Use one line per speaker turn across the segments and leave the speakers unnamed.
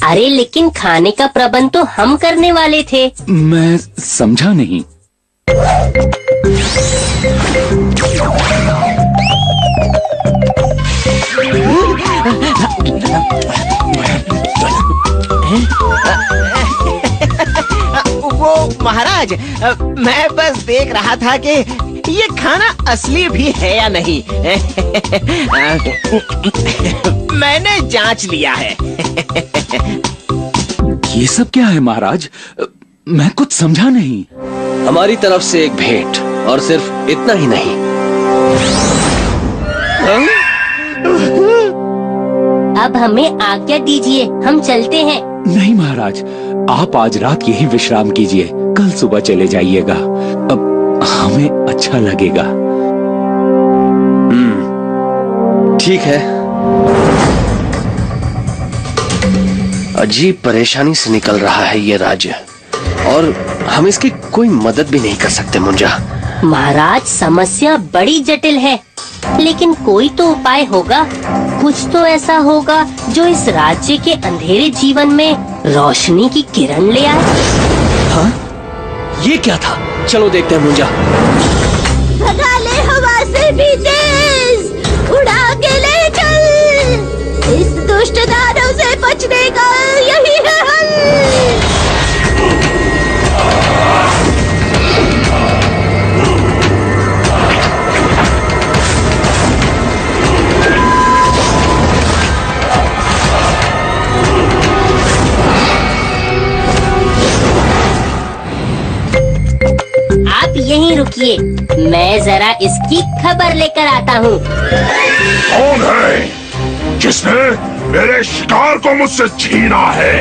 अरे लेकिन खाने का प्रबंध तो हम करने वाले थे।
मैं समझा नहीं।
वो महाराज, मैं बस देख रहा था कि ये खाना असली भी है या नहीं। मैंने जांच लिया है।
ये सब क्या है महाराज? मैं कुछ समझा नहीं।
हमारी तरफ से एक भेंट, और सिर्फ इतना ही नहीं।
अब हमें आज्ञा दीजिए, हम चलते हैं।
नहीं महाराज, आप आज रात यही विश्राम कीजिए, कल सुबह चले जाइएगा। अब हमें अच्छा लगेगा।
ठीक है। अजीब परेशानी से निकल रहा है ये राज्य, और हम इसकी कोई मदद भी नहीं कर सकते मुंजा।
महाराज, समस्या बड़ी जटिल है, लेकिन कोई तो उपाय होगा। कुछ तो ऐसा होगा जो इस राज्य के अंधेरे जीवन में रोशनी की किरण ले आए।
हाँ? ये क्या था? चलो देखते हैं मुंजा।
भगा ले हवा से भी तेज, उड़ा के ले चल। इस दुष्ट दानव से बचने का यही है हल।
आप यहीं रुकिए, मैं जरा इसकी खबर लेकर आता हूँ।
कौन है जिसने मेरे शिकार को मुझसे छीना है?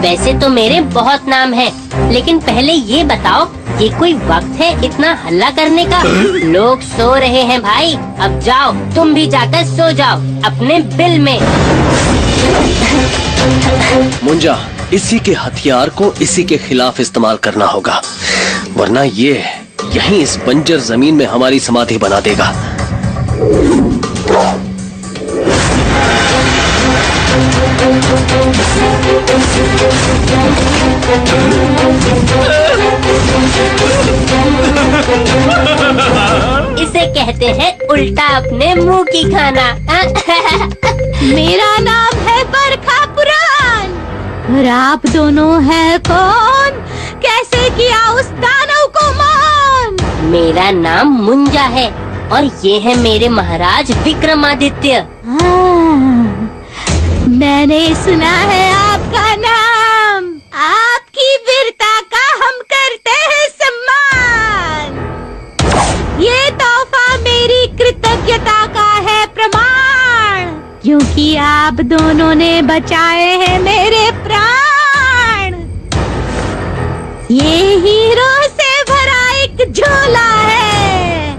वैसे तो मेरे बहुत नाम हैं, लेकिन पहले ये बताओ, ये कोई वक्त है इतना हल्ला करने का? लोग सो रहे हैं भाई, अब जाओ, तुम भी जाकर सो जाओ अपने बिल में।
मुंजा, इसी के हथियार को इसी के खिलाफ इस्तेमाल करना होगा, वरना ये यहीं इस बंजर जमीन में हमारी समाधि बना देगा।
इसे कहते हैं उल्टा अपने मुंह की खाना।
मेरा नाम है बरखा पुराण, और आप दोनों हैं कौन? कैसे किया उस दानव को मान?
मेरा नाम मुंजा है, और ये है मेरे महाराज विक्रमादित्य।
मैंने सुना है आपका नाम, आपकी वीरता का हम करते हैं सम्मान। ये तोहफा मेरी कृतज्ञता का है प्रमाण, क्योंकि आप दोनों ने बचाए हैं मेरे प्राण। ये हीरो से भरा एक झोला है,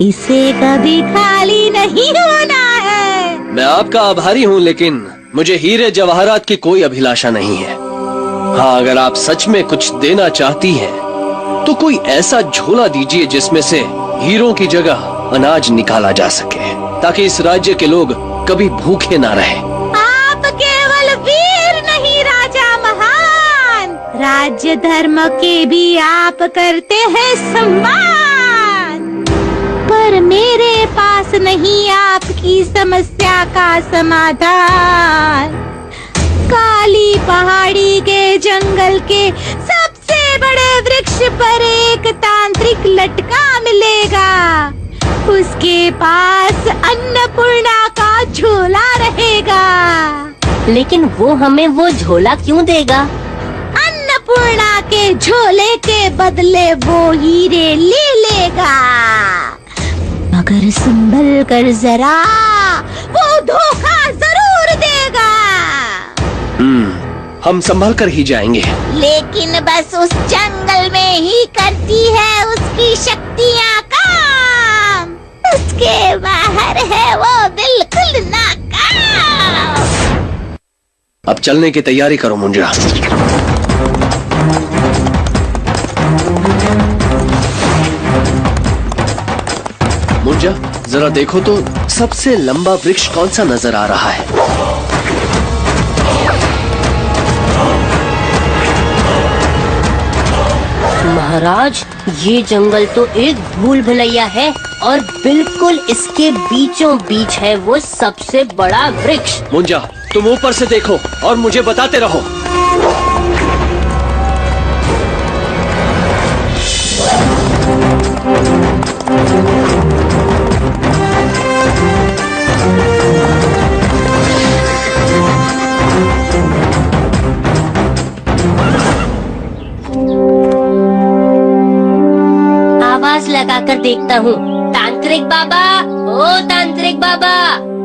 इसे कभी खाली नहीं होना है।
मैं आपका आभारी हूँ, लेकिन मुझे हीरे जवाहरात की कोई अभिलाषा नहीं है। हाँ, अगर आप सच में कुछ देना चाहती हैं, तो कोई ऐसा झोला दीजिए जिसमें से हीरों की जगह अनाज निकाला जा सके, ताकि इस राज्य के लोग कभी भूखे ना रहे।
आप केवल वीर नहीं राजा महान, राज्य धर्म के भी आप करते हैं सम्मान। पर मेरे पास नहीं आपकी समस्या का समाधान। काली पहाड़ी के जंगल के सबसे बड़े वृक्ष पर एक तांत्रिक लटका मिलेगा, उसके पास अन्नपूर्णा का झोला रहेगा।
लेकिन वो हमें वो झोला क्यों देगा?
अन्नपूर्णा के झोले के बदले वो हीरे ले लेगा, मगर संभल कर जरा, वो धोखा जरूर देगा।
हम संभाल कर ही जाएंगे।
लेकिन बस उस जंगल में ही करती है उसकी शक्तियाँ काम, उसके बाहर है वो बिल्कुल नाकाम।
अब चलने की तैयारी करो मुंजा। मुंजा, जरा देखो तो सबसे लंबा वृक्ष कौन सा नजर आ रहा है?
महाराज, ये जंगल तो एक भूल भुलैया है और बिल्कुल इसके बीचों बीच है वो सबसे बड़ा वृक्ष।
मुंजा, तुम ऊपर से देखो और मुझे बताते रहो।
आवाज लगाकर देखता हूँ। तांत्रिक बाबा, ओ तांत्रिक बाबा,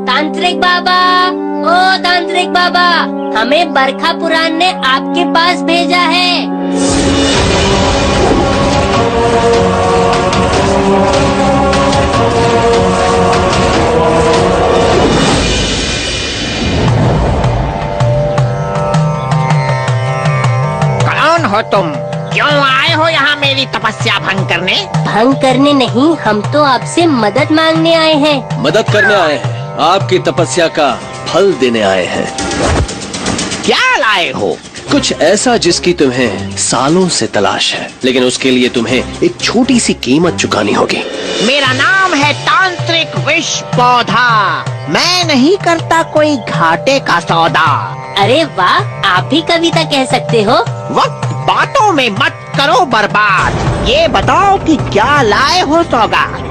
तांत्रिक बाबा, ओ तांत्रिक बाबा, हमें बरखा पुराण ने आपके पास भेजा है।
कौन हो तुम? क्यों आए हो यहाँ मेरी तपस्या भंग करने?
भंग करने नहीं, हम तो आपसे मदद मांगने आए हैं।
मदद करने आए हैं, आपकी तपस्या का फल देने आए हैं।
क्या लाए हो?
कुछ ऐसा जिसकी तुम्हें सालों से तलाश है, लेकिन उसके लिए तुम्हें एक छोटी सी कीमत चुकानी होगी।
मेरा नाम है तांत्रिक विष पौधा। मैं नहीं करता कोई घाटे का सौदा।
अरे वाह, आप भी कविता कह सकते हो।
वक्त बातों में मत करो बर्बाद। ये बताओ कि क्या लाए हो सौगात?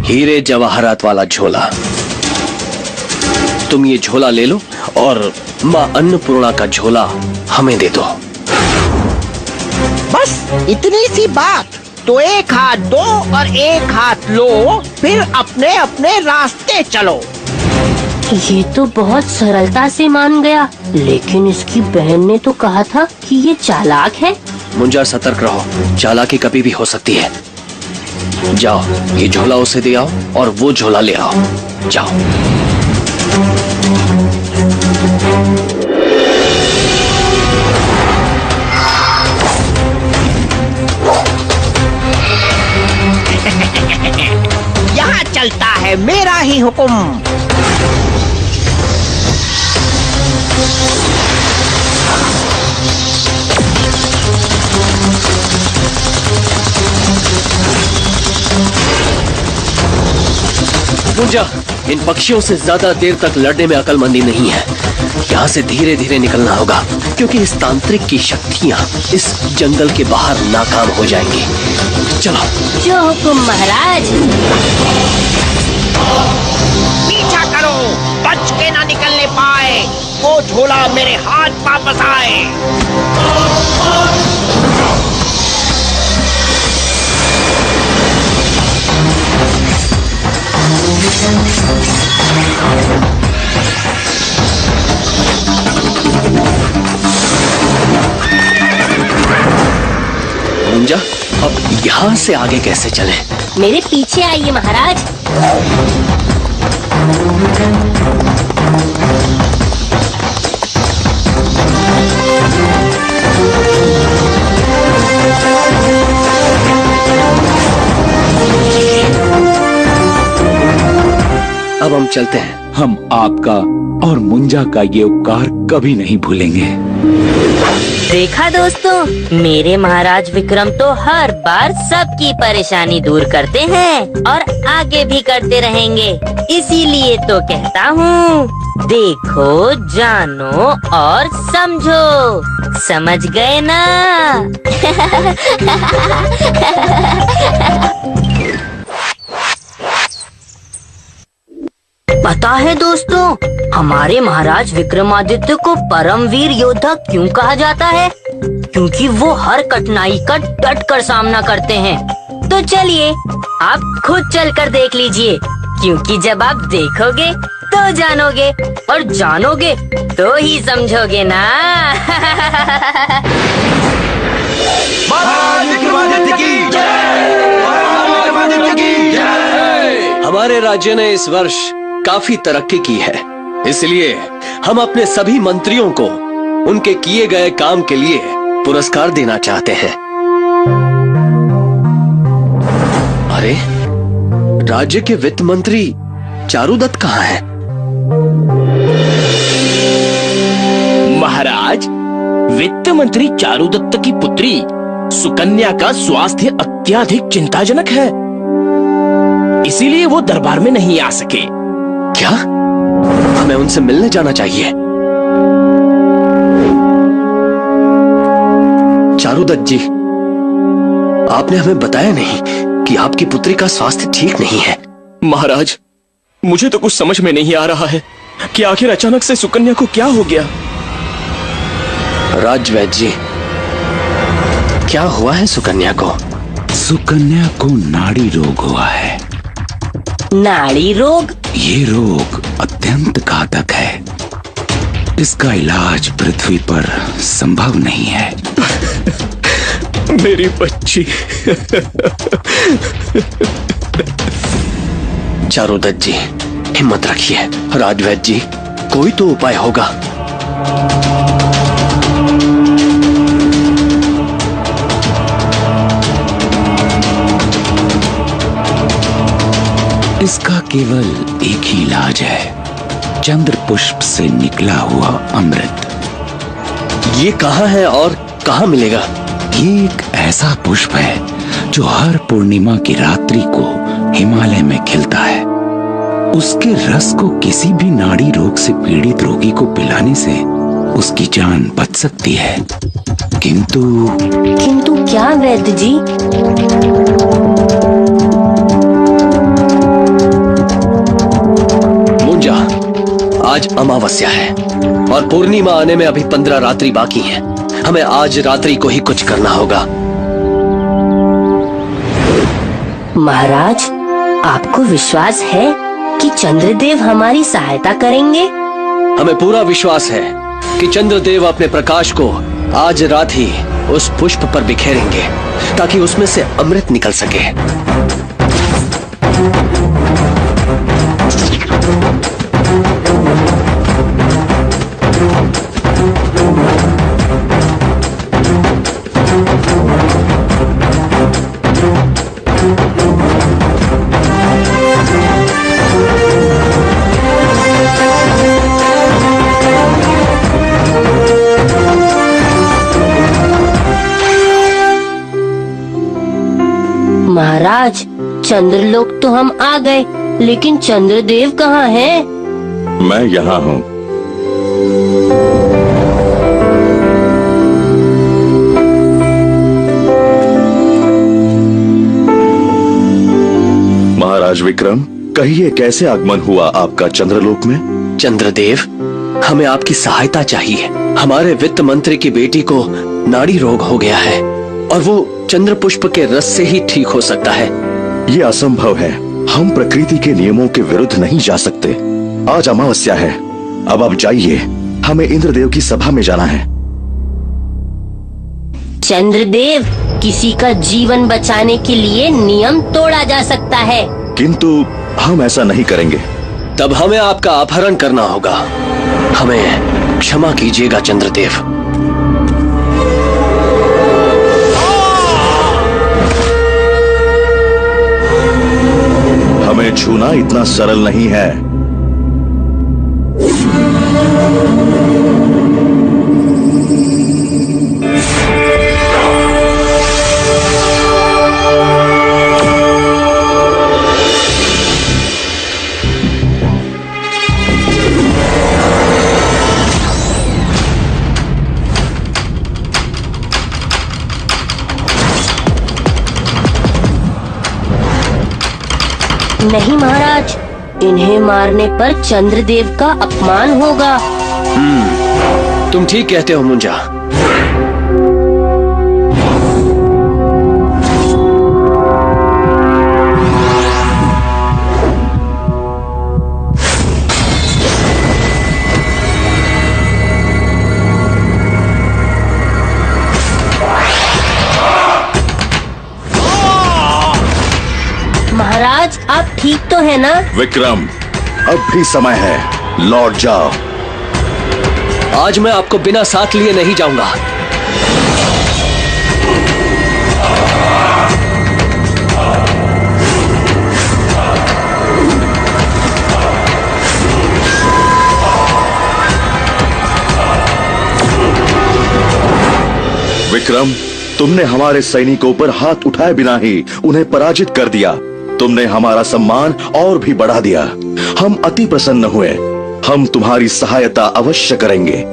हीरे जवाहरात वाला झोला। तुम ये झोला ले लो और माँ अन्नपूर्णा का झोला हमें दे दो।
बस इतनी सी बात। तो एक हाथ दो और एक हाथ लो, फिर अपने अपने रास्ते चलो।
ये तो बहुत सरलता से मान गया, लेकिन इसकी बहन ने तो कहा था कि ये चालाक है।
मुंजा, सतर्क रहो, चालाकी कभी भी हो सकती है। जाओ, ये झोला उसे दे आओ और वो झोला ले आओ। जाओ।
यहाँ चलता है मेरा ही हुक्म।
मुंजा, इन पक्षियों से ज्यादा देर तक लड़ने में अकलमंदी नहीं है। यहाँ से धीरे धीरे निकलना होगा, क्योंकि इस तांत्रिक की शक्तियाँ इस जंगल के बाहर नाकाम हो जाएंगी। चलो।
जो हुकुम महाराज।
पीछा करो, बच के ना निकलने पाए। वो झोला मेरे हाथ वापस आए।
मुंजा, अब यहाँ से आगे कैसे चलें?
मेरे पीछे आइए महाराज।
अब हम चलते हैं।
हम आपका और मुंजा का ये उपकार कभी नहीं भूलेंगे।
देखा दोस्तों, मेरे महाराज विक्रम तो हर बार सबकी परेशानी दूर करते हैं और आगे भी करते रहेंगे। इसीलिए तो कहता हूँ, देखो, जानो और समझो। समझ गए ना? पता है दोस्तों, हमारे महाराज विक्रमादित्य को परमवीर योद्धा क्यों कहा जाता है? क्योंकि वो हर कठिनाई का डट कर सामना करते हैं। तो चलिए, आप खुद चलकर देख लीजिए, क्योंकि जब आप देखोगे तो जानोगे और जानोगे तो ही समझोगे ना।
हमारे राज्य ने इस वर्ष काफी तरक्की की है, इसलिए हम अपने सभी मंत्रियों को उनके किए गए काम के लिए पुरस्कार देना चाहते हैं। अरे, राज्य के वित्त मंत्री चारुदत्त कहाँ हैं?
महाराज, वित्त मंत्री चारुदत्त की पुत्री सुकन्या का स्वास्थ्य अत्यधिक चिंताजनक है, इसीलिए वो दरबार में नहीं आ सके।
क्या? हमें उनसे मिलने जाना चाहिए। चारुदत्त जी, आपने हमें बताया नहीं कि आपकी पुत्री का स्वास्थ्य ठीक नहीं है।
महाराज, मुझे तो कुछ समझ में नहीं आ रहा है कि आखिर अचानक से सुकन्या को क्या हो गया।
राजवैद्य जी, क्या हुआ है सुकन्या को?
सुकन्या को नाड़ी रोग हुआ है।
नाड़ी रोग?
ये रोग अत्यंत घातक है। इसका इलाज पृथ्वी पर संभव नहीं है।
मेरी बच्ची।
चारुदत्त जी, हिम्मत रखिए। राजवैद्य जी, कोई तो उपाय होगा।
इसका केवल एक ही इलाज है, चंद्र पुष्प से निकला हुआ अमृत।
ये कहाँ है और कहाँ मिलेगा?
ये एक ऐसा पुष्प है जो हर पूर्णिमा की रात्रि को हिमालय में खिलता है। उसके रस को किसी भी नाड़ी रोग से पीड़ित रोगी को पिलाने से उसकी जान बच सकती है।
किंतु क्या वैद्य जी?
मुंजा, आज अमावस्या है और पूर्णिमा आने में अभी 15 रात्रि बाकी हैं। हमें आज रात्रि को ही कुछ करना होगा।
महाराज, आपको विश्वास है कि चंद्रदेव हमारी सहायता करेंगे?
हमें पूरा विश्वास है कि चंद्रदेव अपने प्रकाश को आज रात ही उस पुष्प पर बिखेरेंगे ताकि उसमें से अमृत निकल सके।
महाराज, चंद्रलोक तो हम आ गए, लेकिन चंद्रदेव कहाँ हैं?
मैं यहाँ हूँ। महाराज विक्रम, कहिए कैसे आगमन हुआ आपका चंद्रलोक में?
चंद्रदेव, हमें आपकी सहायता चाहिए। हमारे वित्त मंत्री की बेटी को नाड़ी रोग हो गया है और वो चंद्र पुष्प के रस से ही ठीक हो सकता है।
ये असंभव है। हम प्रकृति के नियमों के विरुद्ध नहीं जा सकते। आज अमावस्या है। अब आप जाइए, हमें इंद्रदेव की सभा में जाना है।
चंद्रदेव, किसी का जीवन बचाने के लिए नियम तोड़ा जा सकता है,
किंतु हम ऐसा नहीं करेंगे।
तब हमें आपका अपहरण करना होगा। हमें क्षमा कीजिएगा चंद्रदेव।
हमें छूना इतना सरल नहीं है।
नहीं महाराज, इन्हें मारने पर चंद्रदेव का अपमान होगा।
तुम ठीक कहते हो मुंजा।
महाराज, आप ठीक तो है ना?
विक्रम, अब भी समय है, लौट जाओ।
आज मैं आपको बिना साथ लिए नहीं जाऊंगा।
विक्रम, तुमने हमारे सैनिकों पर हाथ उठाए बिना ही उन्हें पराजित कर दिया। तुमने हमारा सम्मान और भी बढ़ा दिया। हम अति प्रसन्न हुए। हम तुम्हारी सहायता अवश्य करेंगे।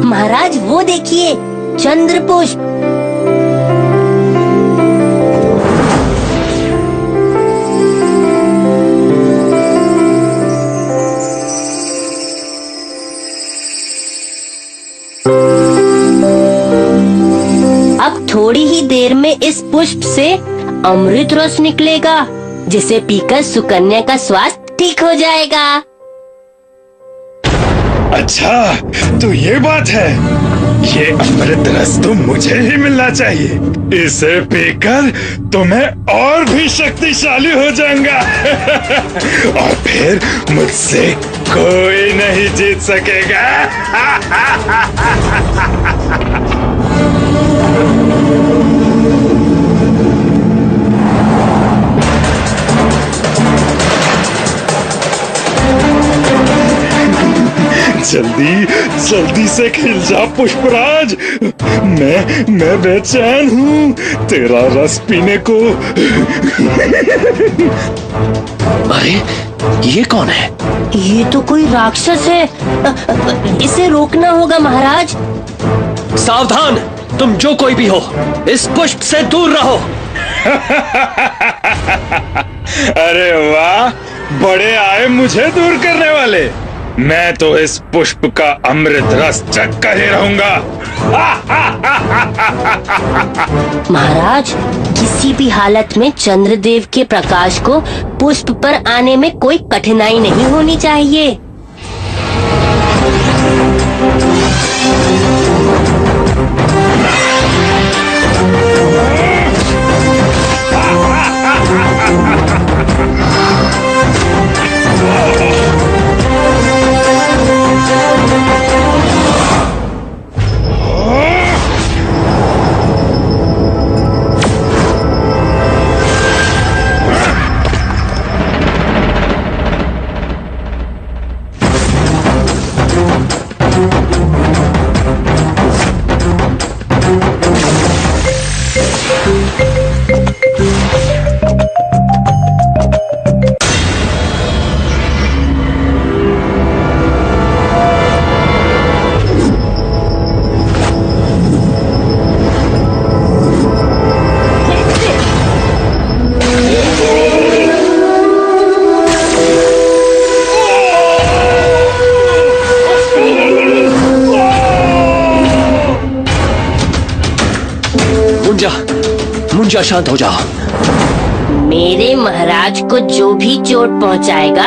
महाराज वो देखिए, चंद्र पुष्प। अब थोड़ी ही देर में इस पुष्प से अमृत रस निकलेगा, जिसे पीकर सुकन्या का स्वास्थ्य ठीक हो जाएगा।
अच्छा, तो ये बात है। ये अमृत रस तो मुझे ही मिलना चाहिए। इसे पीकर तो मैं और भी शक्तिशाली हो जाऊंगा। और फिर मुझसे कोई नहीं जीत सकेगा। जल्दी जल्दी से खिल जा पुष्पराज। मैं बेचैन हूँ तेरा रस पीने को।
अरे ये कौन है?
ये तो कोई राक्षस है। इसे रोकना होगा महाराज।
सावधान, तुम जो कोई भी हो, इस पुष्प से दूर रहो।
अरे वाह, बड़े आए मुझे दूर करने वाले। मैं तो इस पुष्प का अमृत रस चख कर ही रहूंगा।
महाराज, किसी भी हालत में चंद्रदेव के प्रकाश को पुष्प पर आने में कोई कठिनाई नहीं होनी चाहिए।
मुंजा, शांत हो जाओ।
मेरे महाराज को जो भी चोट पहुंचाएगा